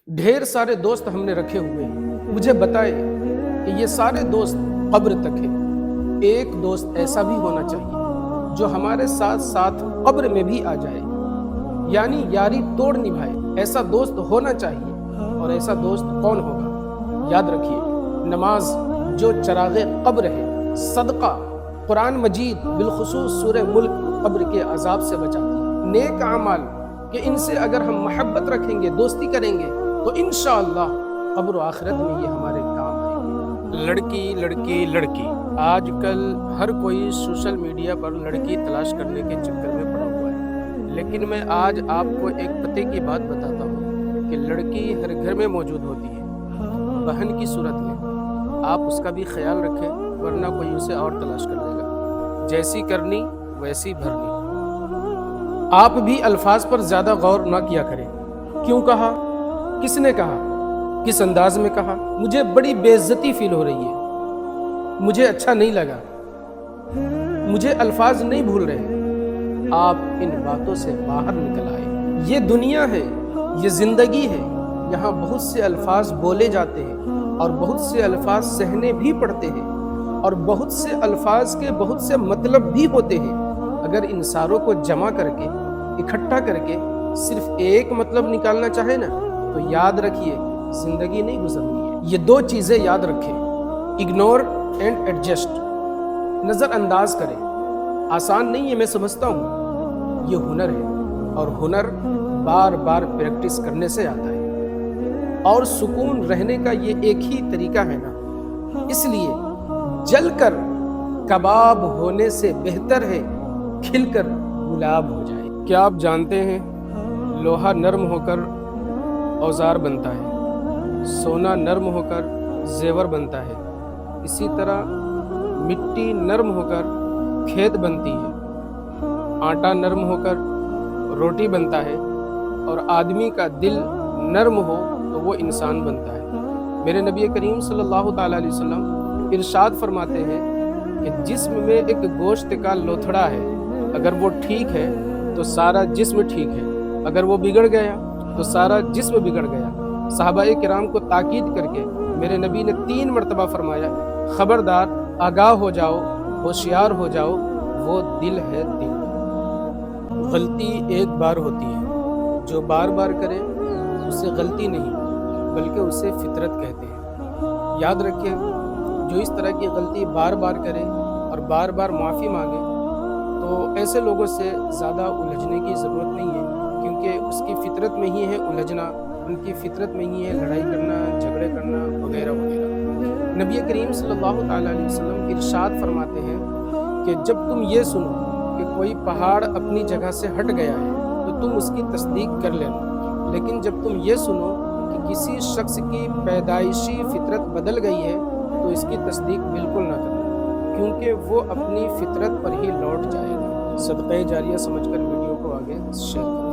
ढेर सारे दोस्त हमने रखे हुए हैं, मुझे बताए कि ये सारे दोस्त कब्र तक है। एक दोस्त ऐसा भी होना चाहिए जो हमारे साथ साथ कब्र में भी आ जाए, यानी यारी तोड़ निभाए। ऐसा दोस्त होना चाहिए। और ऐसा दोस्त कौन होगा? याद रखिए, नमाज जो चरागे कब्र है, सदका, कुरान मजीद बिलखुसूस सूरह मुल्क कब्र के अजाब से बचाती है, नेक अमाल कि इनसे अगर हम मोहब्बत रखेंगे, दोस्ती करेंगे तो इंशाअल्लाह कब्र व आखिरत में ये हमारे काम आएंगे। लड़की लड़की लड़की, आजकल हर कोई सोशल मीडिया पर लड़की तलाश करने के चक्कर में पड़ा हुआ है, लेकिन मैं आज आपको एक पते की बात बताता हूँ कि लड़की हर घर में मौजूद होती है, बहन की सूरत में। आप उसका भी ख्याल रखें, वरना कोई उसे और तलाश कर लेगा। जैसी करनी वैसी भरनी। आप भी अल्फाज पर ज़्यादा गौर ना किया करें। क्यों कहा, किसने कहा, किस अंदाज में कहा। मुझे बड़ी बेइज्जती फील हो रही है, मुझे अच्छा नहीं लगा, मुझे अल्फाज नहीं भूल रहे। आप इन बातों से बाहर निकल आए। ये दुनिया है, ये ज़िंदगी है, यहाँ बहुत से अल्फाज बोले जाते हैं और बहुत से अल्फाज सहने भी पड़ते हैं और बहुत से अल्फाज के बहुत से मतलब भी होते हैं। अगर इन सारों को जमा करके, इकट्ठा करके सिर्फ एक मतलब निकालना चाहे ना, तो याद रखिए जिंदगी नहीं गुजरनी है। ये दो चीज़ें याद रखें, इग्नोर एंड एडजस्ट। नज़रअंदाज करें, आसान नहीं है, मैं समझता हूँ। ये हुनर है और हुनर बार बार प्रैक्टिस करने से आता है। और सुकून रहने का ये एक ही तरीका है ना, इसलिए जलकर कबाब होने से बेहतर है खिलकर गुलाब हो जाए। क्या आप जानते हैं, लोहा नरम होकर औजार बनता है, सोना नरम होकर जेवर बनता है, इसी तरह मिट्टी नरम होकर खेत बनती है, आटा नरम होकर रोटी बनता है, और आदमी का दिल नरम हो तो वो इंसान बनता है। मेरे नबी करीम सल्लल्लाहु ताला अलैहि वसल्लम इरशाद फरमाते हैं कि जिस्म में एक गोश्त का लोथड़ा है, अगर वो ठीक है तो सारा जिस्म ठीक है, अगर वो बिगड़ गया तो सारा जिस्म बिगड़ गया। सहाबाए किराम को ताकीद करके मेरे नबी ने 3 मरतबा फरमाया, खबरदार, आगाह हो जाओ, होशियार हो जाओ, वो दिल है दिल। गलती एक बार होती है, जो बार बार करे उसे गलती नहीं बल्कि उसे फितरत कहते हैं। याद रखें, जो इस तरह की गलती बार बार करे और बार बार माफ़ी मांगे, तो ऐसे लोगों से ज़्यादा उलझने की ज़रूरत नहीं है, क्योंकि उसकी फितरत में ही है उलझना, उनकी फितरत में ही है लड़ाई करना, झगड़े करना वगैरह वगैरह। नबी करीम सल्लल्लाहु ताला अलैहि वसल्लम इरशाद फरमाते हैं कि जब तुम ये सुनो कि कोई पहाड़ अपनी जगह से हट गया है तो तुम उसकी तस्दीक कर लेना, लेकिन जब तुम ये सुनो कि किसी शख्स की पैदाइशी फितरत बदल गई है तो इसकी तस्दीक बिल्कुल ना करना, क्योंकि वो अपनी फितरत पर ही लौट जाएगा। सदक़े जारिया समझकर वीडियो को आगे शेयर करें।